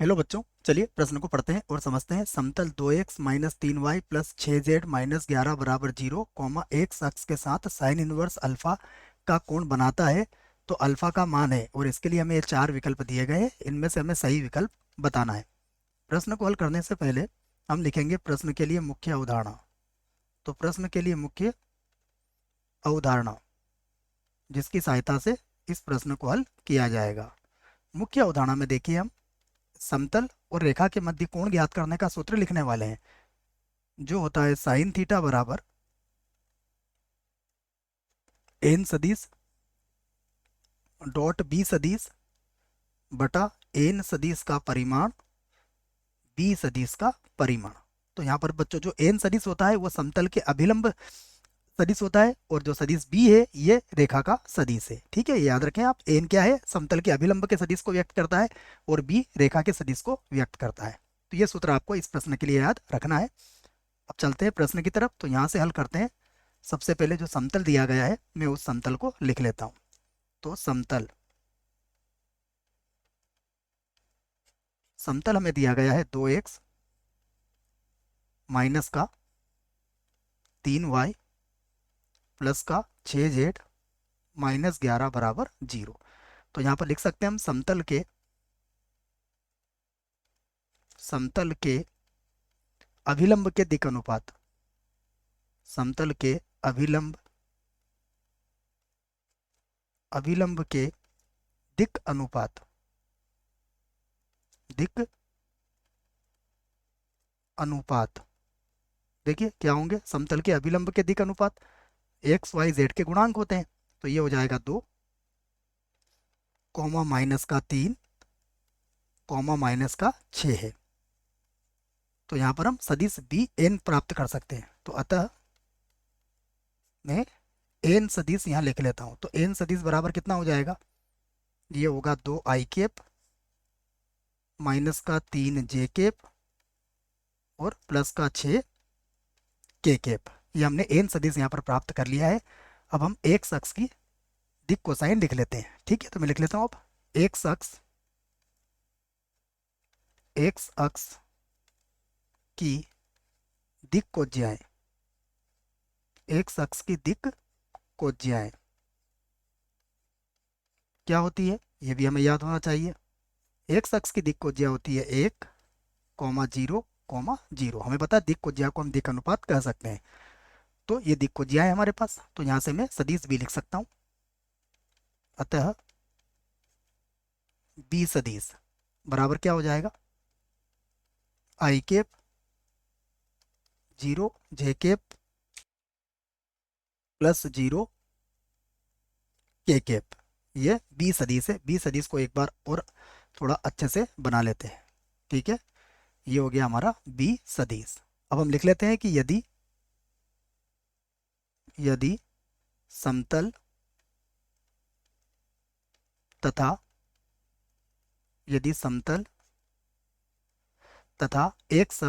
Hello बच्चों, चलिए प्रश्न को पढ़ते हैं और समझते हैं। समतल 2x minus 3y plus 6z minus 11 बराबर 0 कॉमा x अक्ष के साथ साइन इनवर्स अल्फा का कोण बनाता है। तो अल्फा का मान है और इसके लिए हमें ये चार विकल्प दिए गए हैं, इनमें से हमें सही विकल्प बताना है। प्रश्न को हल करने से पहले हम लिखेंगे प्रश्न के लिए मुख्य अवधारणा। तो प्रश्न के लिए मुख्य अवधारणा जिसकी सहायता से इस प्रश्न को हल किया जाएगा। मुख्य अवधारणा में देखिए, हम समतल और रेखा के मध्य कोण ज्ञात करने का सूत्र लिखने वाले हैं, जो होता है साइन थीटा बराबर एन सदिश डॉट बी सदिश बटा एन सदिश का परिमाण बी सदिश का परिमाण। तो यहाँ पर बच्चों जो एन सदिश होता है वो समतल के अभिलंब सदिश होता है और जो सदिश बी है ये रेखा का सदिश है। ठीक है, ये याद रखें आप। एन क्या है? समतल के अभिलंब के सदिश को व्यक्त करता है और बी रेखा के सदिश को व्यक्त करता है। तो ये सूत्र आपको इस प्रश्न के लिए याद रखना है। अब चलते हैं प्रश्न की तरफ। तो यहाँ से हल करते हैं। सबसे पहले जो समतल दिया गया है मैं उस समतल को लिख लेता हूँ। तो समतल समतल हमें दिया गया है 2x माइनस का 3y प्लस का 6z माइनस 11 बराबर 0। तो यहाँ पर लिख सकते हैं हम समतल के अभिलंब के दिक् अनुपात, समतल के अभिलंब के दिक् अनुपात देखिए क्या होंगे? समतल के अभिलंब के दिक् अनुपात एक्स वाई जेड के गुणांक होते हैं। तो ये हो जाएगा 2 कॉमा माइनस का 3 कॉमा माइनस का 6 है। तो यहाँ पर हम सदिश बी एन प्राप्त कर सकते हैं। तो अतः मैं एन सदिश यहाँ लिख लेता हूँ। तो एन सदिश बराबर कितना हो जाएगा? ये होगा 2i माइनस का 3j और प्लस का 6k। ये हमने एन सदिश यहाँ पर प्राप्त कर लिया है। अब हम एक अक्ष की दिक् कोसाइन लिख लेते हैं। ठीक है, तो मैं लिख लेता हूँ। अब एक्स अक्ष की दिक् कोज्याएं, एक्स अक्ष की दिक् कोज्याएं क्या होती है ये भी हमें याद होना चाहिए। एक्स अक्ष की दिक् कोज्या होती है 1 कॉमा 0 कॉमा 0। हमें पता है दिक् कोज्या को हम दिक् अनुपात कह सकते हैं। तो ये दिक् कोज्या है हमारे पास। तो यहाँ से मैं सदिश भी लिख सकता हूँ। अतः बी सदिश बराबर क्या हो जाएगा? i 0 j plus 0 k। ये बी सदिश है। बी सदिश को एक बार और थोड़ा अच्छे से बना लेते हैं। ठीक है, ये हो गया हमारा बी सदिश। अब हम लिख लेते हैं कि यदि समतल तथा एक्स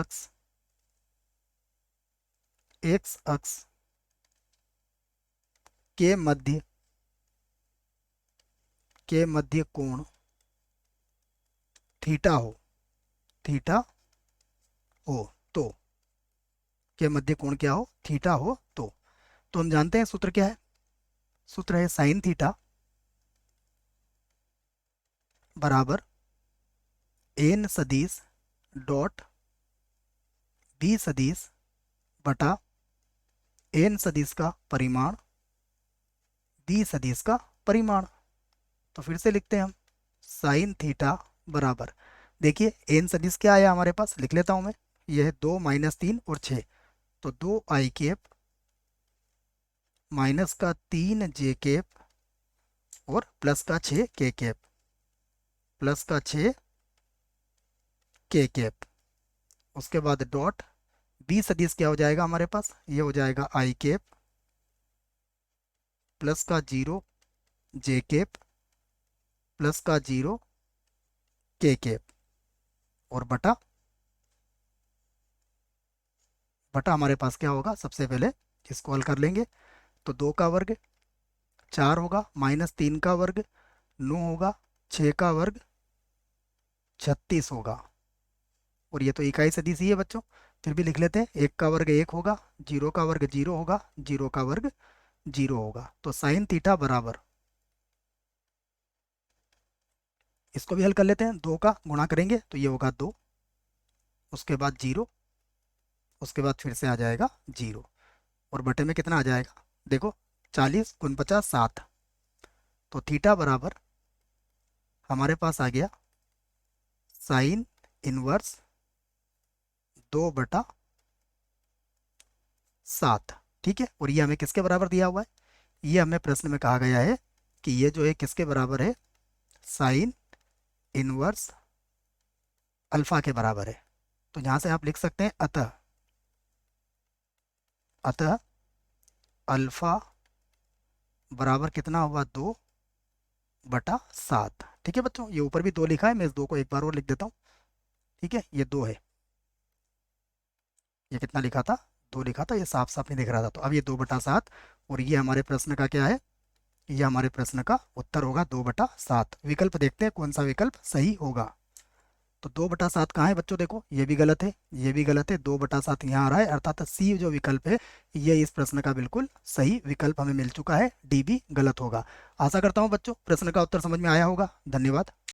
अक्ष के मध्य कोण थीटा हो तो के मध्य कोण क्या हो? थीटा हो तो हम जानते हैं सूत्र क्या है? सूत्र है साइन थीटा बराबर एन सदिश डॉट बी सदिश बटा एन सदिश का परिमाण बी सदिश का परिमाण। तो फिर से लिखते हैं हम साइन थीटा बराबर, देखिए एन सदिश क्या आया हमारे पास, लिख लेता हूं मैं। यह है 2 माइनस 3 और 6। तो 2i माइनस का 3j और प्लस का 6k प्लस का 6k। उसके बाद डॉट बी सदिश क्या हो जाएगा हमारे पास? ये हो जाएगा i प्लस का 0j प्लस का 0k और बटा हमारे पास क्या होगा? सबसे पहले इसको हल कर लेंगे। तो 2 का वर्ग 4 होगा, माइनस 3 का वर्ग 9 होगा, 6 का वर्ग 36 होगा। और ये तो इकाई सदिश ही है बच्चों, फिर भी लिख लेते हैं। 1 का वर्ग 1 होगा, 0 का वर्ग 0 होगा, 0 का वर्ग 0 होगा। तो साइन थीटा बराबर, इसको भी हल कर लेते हैं। 2 का गुणा करेंगे तो ये होगा 2, उसके बाद 0, उसके बाद फिर से आ जाएगा 0, और बटे में कितना आ जाएगा देखो, 40 × 50 60। तो थीटा बराबर हमारे पास आ गया साइन इनवर्स 2/7। ठीक है, और ये हमें किसके बराबर दिया हुआ है? ये हमें प्रश्न में कहा गया है कि ये जो है किसके बराबर है? साइन इनवर्स अल्फा के बराबर है। तो यहाँ से आप लिख सकते हैं अतः, अतः अल्फा बराबर कितना हुआ? 2/7। ठीक है बच्चों, ये ऊपर भी 2 लिखा है, मैं इस 2 को एक बार और लिख देता हूँ। ठीक है, ये 2 है, ये कितना लिखा था? 2 लिखा था, ये साफ साफ नहीं दिख रहा था। तो अब ये 2/7, और ये हमारे प्रश्न का क्या है? ये हमारे प्रश्न का उत्तर होगा 2/7। विकल्प देखते हैं कौन सा विकल्प सही होगा। तो 2/7 कहाँ है बच्चों? देखो ये भी गलत है, ये भी गलत है, 2/7 यहाँ आ रहा है, अर्थात सी जो विकल्प है ये इस प्रश्न का बिल्कुल सही विकल्प हमें मिल चुका है। डी भी गलत होगा। आशा करता हूँ बच्चों प्रश्न का उत्तर समझ में आया होगा। धन्यवाद।